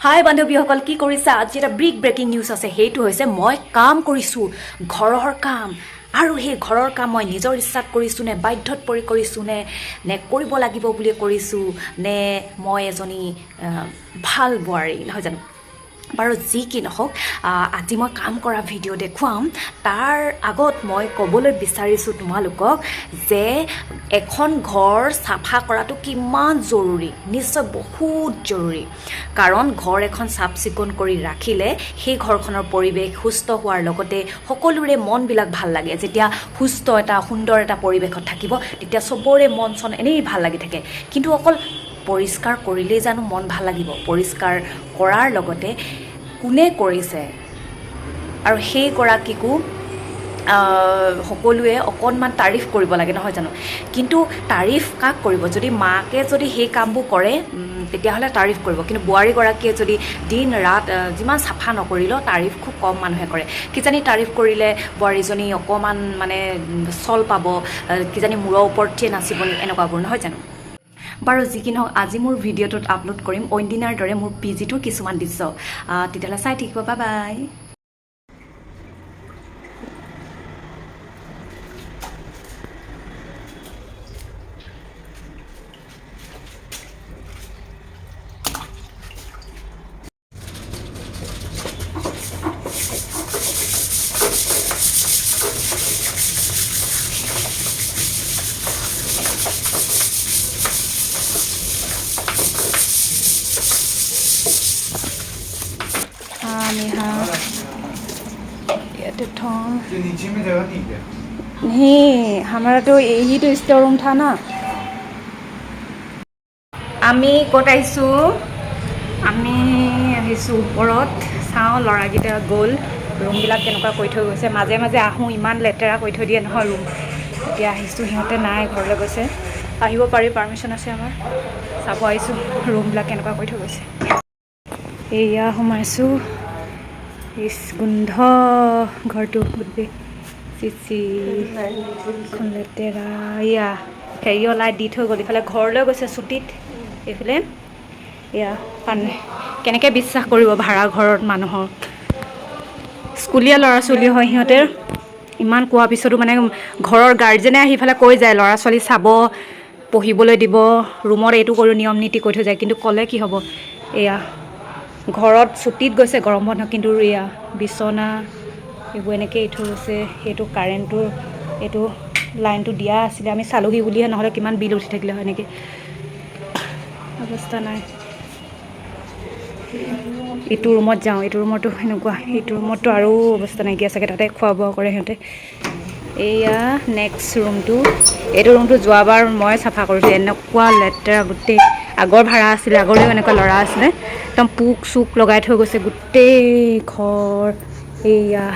হাই বান্ধৱীসকল কি কৰিছা আজি এটা বিগ ব্ৰেকিং নিউজ আছে সেইটো হৈছে মই কাম কৰিছোঁ ঘৰৰ কাম আৰু সেই ঘৰৰ কাম মই নিজৰ ইচ্ছাত কৰিছোঁ নে বাধ্যত পৰি কৰিছোঁ নে কৰিব লাগিব বুলি কৰিছোঁ নে মই এজনী ভাল বোৱাৰী নহয় জানো বাৰু যি কি নহওক আজি মই কাম কৰা ভিডিঅ' দেখুৱাম তাৰ আগত মই ক'বলৈ বিচাৰিছোঁ তোমালোকক যে এখন ঘৰ চাফা কৰাটো কিমান জৰুৰী নিশ্চয় বহুত জৰুৰী কাৰণ ঘৰ এখন চাফ চিকুণ কৰি ৰাখিলে সেই ঘৰখনৰ পৰিৱেশ সুস্থ হোৱাৰ লগতে সকলোৰে মনবিলাক ভাল লাগে যেতিয়া সুস্থ এটা সুন্দৰ এটা পৰিৱেশত থাকিব তেতিয়া চবৰে মন চন এনেই ভাল লাগি থাকে কিন্তু অকল পৰিষ্কাৰ কৰিলেই জানো মন ভাল লাগিব পৰিষ্কাৰ কৰাৰ লগতে কোনে কৰিছে আৰু সেই গৰাকীকো সকলোৱে অকণমান তাৰিফ কৰিব লাগে নহয় জানো কিন্তু তাৰিফ কাক কৰিব যদি মাকে যদি সেই কামবোৰ কৰে তেতিয়াহ'লে তাৰিফ কৰিব কিন্তু বোৱাৰীগৰাকীয়ে যদি দিন ৰাত যিমান চাফা নকৰিলেও তাৰিফ খুব কম মানুহে কৰে কিজানি তাৰিফ কৰিলে বোৱাৰীজনী অকণমান মানে চল পাব কিজানি মূৰৰ ওপৰত উঠিয়ে নাচিব এনেকুৱাবোৰ নহয় জানো বাৰু যি কি নহওক আজি মোৰ ভিডিঅ'টোত আপলোড কৰিম অইন দিনাৰ দৰে মোৰ পিজিটোৰ কিছুমান দৃশ্য তেতিয়াহ'লে চাই থাকিব বাই বাই नेहा ये थॉम जो नीचे में जगह नहीं है नहीं हमारा तो यही तो स्टोर रूम था ना আমি ক'ত আহিছোঁ আমি আহিছোঁ ওপৰত চাওঁ ল'ৰাকেইটা গ'ল ৰুমবিলাক কেনেকুৱা কৰি থৈ গৈছে মাজে মাজে আহোঁ ইমান লেতেৰা কৰি থৈ দিয়ে নহয় ৰুম এতিয়া আহিছোঁ সিহঁতে নাই ঘৰলৈ গৈছে আহিব পাৰি পাৰ্মিশ্যন আছে আমাৰ চাব আহিছোঁ ৰুমবিলাক কেনেকুৱা কৰি থৈ গৈছে এয়া সোমাইছোঁ ইচ গোন্ধ ঘৰটো গোটেই চিচি এখন লেতেৰা এয়া হেৰি লাইট দি থৈ গ'ল ইফালে ঘৰলৈ গৈছে ছুটীত এইফালে এয়া কেনেকৈ বিশ্বাস কৰিব ভাড়া ঘৰত মানুহৰ স্কুলীয়া ল'ৰা ছোৱালী হয় সিহঁতে ইমান কোৱাৰ পিছতো মানে ঘৰৰ গাৰ্জেনে আহি পেলাই কৈ যায় ল'ৰা ছোৱালী চাব পঢ়িবলৈ দিব ৰুমত এইটো কৰোঁ নিয়ম নীতি কৈ থৈ যায় কিন্তু ক'লে কি হ'ব এয়া ঘৰত ছুটীত গৈছে গৰম বন্ধ কিন্তু এয়া বিচনা এইবোৰ এনেকৈ এৰি থৈ গৈছে সেইটো কাৰেণ্টটোৰ এইটো লাইনটো দিয়া আছিলে আমি চালোহি বুলিহে নহ'লে কিমান বিল উঠি থাকিলে হয় এনেকৈ অৱস্থা নাই এইটো ৰুমত যাওঁ এইটো ৰুমতো সেনেকুৱা এইটো ৰুমততো আৰু অৱস্থা নাইকিয়া চাগে তাতে খোৱা বোৱা কৰে সিহঁতে এয়া নেক্সট ৰুমটো এইটো ৰুমটো যোৱাবাৰ মই চাফা কৰিছোঁ এনেকুৱা লেতেৰা গোটেই আগৰ ভাড়া আছিলে আগলৈও এনেকুৱা ল'ৰা আছিলে একদম পোক চোক লগাই থৈ গৈছে গোটেই ঘৰ এয়া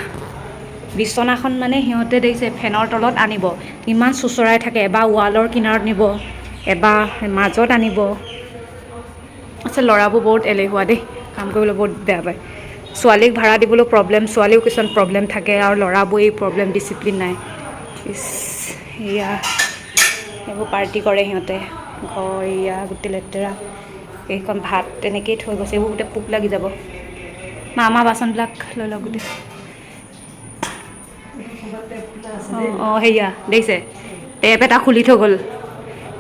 বিচনাখন মানে সিহঁতে দেখিছে ফেনৰ তলত আনিব ইমান চোচৰাই থাকে এবাৰ ৱালৰ কিনাৰত নিব এবাৰ মাজত আনিব আচ্ছা ল'ৰাবোৰ বহুত এলেহুৱা দেই কাম কৰিবলৈ বহুত বেয়া পায় ছোৱালীক ভাড়া দিবলৈ প্ৰব্লেম ছোৱালীও কিছুমান প্ৰব্লেম থাকে আৰু ল'ৰাবোৰ এই প্ৰব্লেম ডিচিপ্লিন নাই এয়া এইবোৰ পাৰ্টি কৰে সিহঁতে ঘৰ এয়া গোটেই লেতেৰা এইখন ভাত তেনেকৈয়ে থৈ গৈছে এইবোৰ গোটেই পোক লাগি যাব আমাৰ বাচনবিলাক লৈ লওক গোটেই অঁ সেয়া দেখিছে টেপ এটা খুলি থৈ গ'ল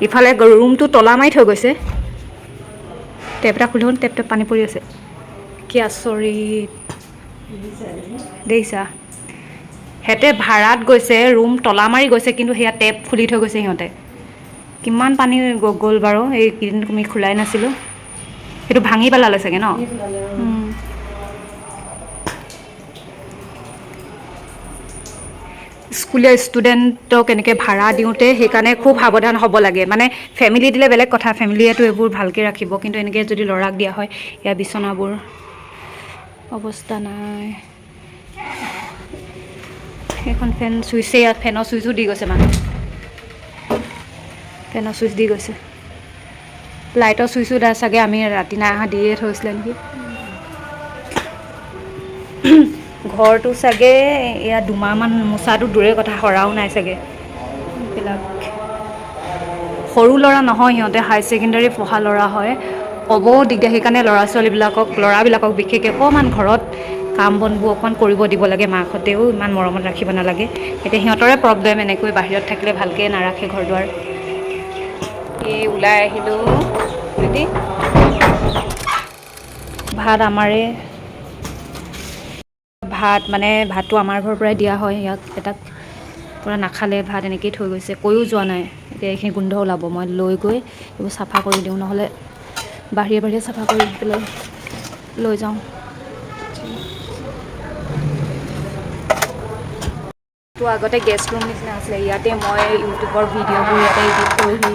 ইফালে ৰুমটো তলা মাৰি থৈ গৈছে টেপ এটা খুলি হ'ল টেপ পানী পৰি আছে কি আচৰিত দেখিছা সিহঁতে ভাড়াত গৈছে ৰুম তলা মাৰি গৈছে কিন্তু সেয়া টেপ খুলি থৈ গৈছে সিহঁতে কিমান পানী গ'ল বাৰু এইকেইদিন তুমি খোলাই নাছিলোঁ সেইটো ভাঙি পেলালে চাগে ন স্কুলীয়া ষ্টুডেণ্টক এনেকৈ ভাড়া দিওঁতে সেইকাৰণে খুব সাৱধান হ'ব লাগে মানে ফেমিলি দিলে বেলেগ কথা ফেমিলিয়েতো এইবোৰ ভালকৈ ৰাখিব কিন্তু এনেকৈ যদি ল'ৰাক দিয়া হয় এয়া বিচনাবোৰ অৱস্থা নাই সেইখন ফেন চুইচে ইয়াত ফেনৰ চুইচো দি গৈছে মানুহ ফেনৰ চুইচ দি গৈছে লাইটৰ চুইচো দা চাগে আমি ৰাতি নাই অহা দিয়ে থৈছিলে নেকি ঘৰটো চাগে এয়া দুমাহমান মোচাটো দূৰে কথা সৰাও নাই চাগে এইবিলাক সৰু ল'ৰা নহয় সিহঁতে হাই ছেকেণ্ডাৰী পঢ়া ল'ৰা হয় ক'বও দিগদাৰ সেইকাৰণে ল'ৰাবিলাকক বিশেষকৈ অকণমান ঘৰত কাম বনবোৰ অকণমান কৰিব দিব লাগে মাকহঁতেও ইমান মৰমত ৰাখিব নালাগে এতিয়া সিহঁতৰে প্ৰব্লেম এনেকৈ বাহিৰত থাকিলে ভালকৈ নাৰাখে ঘৰ দুৱাৰ এই ওলাই আহিলোঁ যদি ভাত আমাৰে ভাত মানে ভাতটো আমাৰ ঘৰৰ পৰাই দিয়া হয় ইয়াক এটাক পূৰা নাখালে ভাত এনেকৈয়ে থৈ গৈছে কৈও যোৱা নাই এতিয়া এইখিনি গোন্ধ ওলাব মই লৈ গৈ এইবোৰ চাফা কৰি দিওঁ নহ'লে বাহিৰে চাফা কৰি পেলাই লৈ যাওঁ তো আগতে গেষ্ট ৰুম নিচিনা আছিলে ইয়াতে মই ইউটিউবৰ ভিডিঅ'বোৰ ইয়াতে এডিট কৰি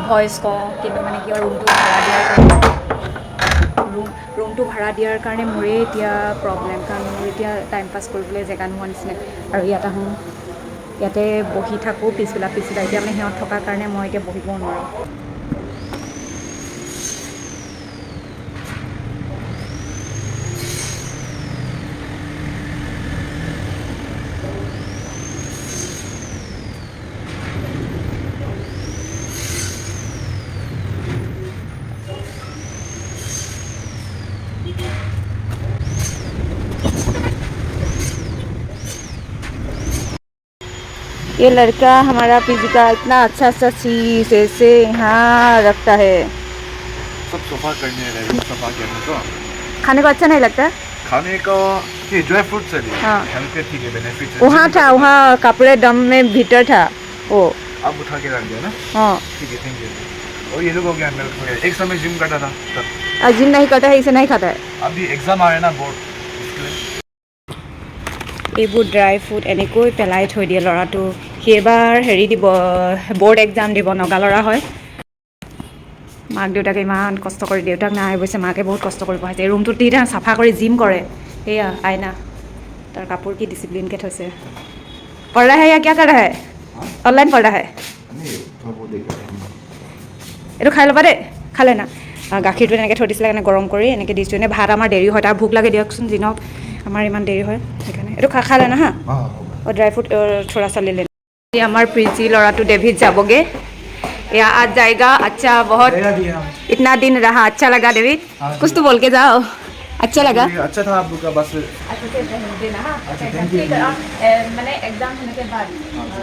ভইচ কওঁ কিন্তু মানে কি ৰুমটো ভাড়া দিয়াৰ কাৰণে মোৰেই এতিয়া প্ৰব্লেম কাৰণ মোৰ এতিয়া টাইম পাছ কৰিবলৈ জেগা নোহোৱা নিচিনা আৰু ইয়াত আহোঁ ইয়াতে বহি থাকোঁ পিছবেলা এতিয়া মানে সিহঁত থকাৰ কাৰণে মই এতিয়া বহিব নোৱাৰোঁ ये लड़का हमारा पीजी का इतना अच्छा चीज ऐसे यहाँ रखता है सब सफा करने सफा करने को खाने को अच्छा नहीं लगता खाने को ये ड्राई फ्रूट से हाँ हेल्थ के ठीक है बेनिफिट वहाँ कपड़े दम में भीतर था वो अब उठा के रख दिया ना हाँ ठीक है थैंक यू और ये लोग हो गया मिल्क हो गया एक समय जिम करता था तब जिम नहीं करता है इसे नहीं खाता है अभी एग्जाम आ रहे ना बोर्ड এইবোৰ ড্ৰাই ফ্ৰুট এনেকৈ পেলাই থৈ দিয়ে ল'ৰাটো সি এবাৰ হেৰি দিব বৰ্ড এক্সাম দিব নগা ল'ৰা হয় মাক দেউতাকে ইমান কষ্ট কৰি দেউতাক নাই অৱশ্যে মাকে বহুত কষ্ট কৰি পঢ়াইছে এই ৰুমটোত দি চাফা কৰি জিম কৰে সেয়া আইনা তাৰ কাপোৰ কি ডিচিপ্লিনকৈ থৈছে পঢ় ৰহা है या क्या कर रहा है অনলাইন পঢ় रहा है এইটো খাই ল'বা দেই খালে না গাখীৰটো এনেকৈ থৈ দিছিলে কাৰণে গৰম কৰি এনেকৈ দিছোঁ এনে ভাত আমাৰ দেৰি হয় তাৰ ভোক লাগে দিয়কচোন দিনক আমাৰ ইমান দেৰি হয় সেইকাৰণে এইটো খালে না হা और ड्राई फ्रूट थोड़ा सा ले लेना ये हमारे प्रीति लड़ाटू डेविड जाबोगे या आज जाएगा अच्छा बहुत इतना दिन रहा अच्छा लगा डेविड कुछ तो बोल के जाओ अच्छा लगा अच्छा था आप लोग का बस अच्छा से देना हाँ मैंने एग्जाम होने के बाद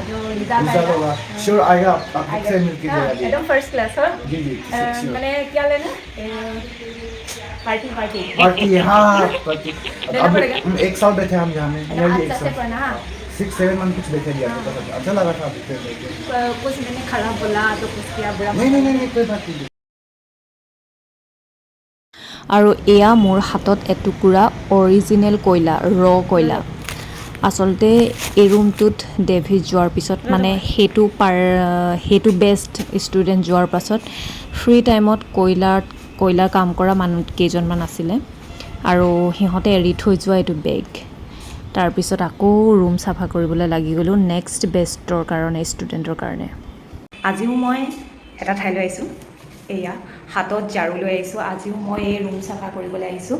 जो रिजल्ट होगा श्योर आएगा आप से मिलके जाएगा एकदम फर्स्ट क्लास हो जी जी मैंने क्या लेना पार्टी पार्टी हाँ पार्टी देना पड़ेगा एक साल बैठे हम यहाँ में अच्छा से पढ़ना हाँ 6-7 मंथ कुछ बैठे दिया अच्छा लगा था कुछ मैंने खराब बोला तो कुछ किया बुरा नहीं कोई बात नहीं আৰু এয়া মোৰ হাতত এটুকুৰা অৰিজিনেল কয়লা কয়লা আচলতে এই ৰুমটোত ডেভিড যোৱাৰ পিছত মানে সেইটো বেষ্ট ষ্টুডেণ্ট যোৱাৰ পাছত ফ্ৰী টাইমত কয়লাৰ কাম কৰা মানুহ কেইজনমান আছিলে আৰু সিহঁতে এৰি থৈ যোৱা এইটো বেগ তাৰপিছত আকৌ ৰুম চাফা কৰিবলৈ লাগি গ'লোঁ নেক্সট বেষ্টৰ কাৰণে ষ্টুডেণ্টৰ কাৰণে আজিও মই এটা ঠাইলৈ আহিছোঁ এয়া হাতত ঝাৰু লৈ আহিছোঁ আজিও মই এই ৰুম চাফা কৰিবলৈ আহিছোঁ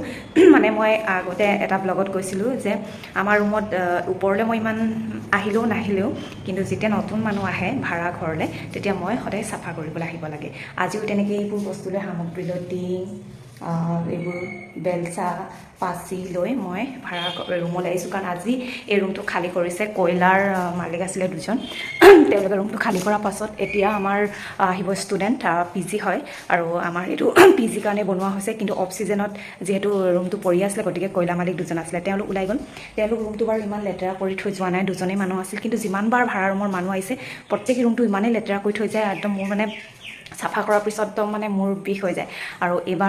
মানে মই আগতে এটা ব্লগত কৈছিলোঁ যে আমাৰ ৰুমত ওপৰলৈ মই ইমান আহিলেও নাহিলেও কিন্তু যেতিয়া নতুন মানুহ আহে ভাড়া ঘৰলৈ তেতিয়া মই সদায় চাফা কৰিবলৈ আহিব লাগে আজিও তেনেকৈ এইবোৰ বস্তু লৈ সামগ্ৰী লৈ টিং এইবোৰ বেলচা পাচি লৈ মই ভাড়া ৰুমলৈ আহিছোঁ কাৰণ আজি এই ৰুমটো খালী কৰিছে কয়লাৰ মালিক আছিলে দুজন তেওঁলোকে ৰুমটো খালী কৰাৰ পাছত এতিয়া আমাৰ আহিব ষ্টুডেণ্ট পি জি হয় আৰু আমাৰ এইটো পি জি কাৰণে বনোৱা হৈছে কিন্তু অফ ছিজনত যিহেতু ৰুমটো পৰি আছিলে গতিকে কয়লা মালিক দুজন আছিলে তেওঁলোক ওলাই গ'ল তেওঁলোক ৰুমটো বাৰু ইমান লেতেৰা কৰি থৈ যোৱা নাই দুজনেই মানুহ আছিল কিন্তু যিমানবাৰ ভাড়া ৰুমৰ মানুহ আহিছে প্ৰত্যেকেই ৰুমটো ইমানেই লেতেৰা কৰি থৈ যায় একদম মোৰ মানে চাফা কৰাৰ পিছত একদম মানে মোৰ বিষ হৈ যায় আৰু এইবাৰ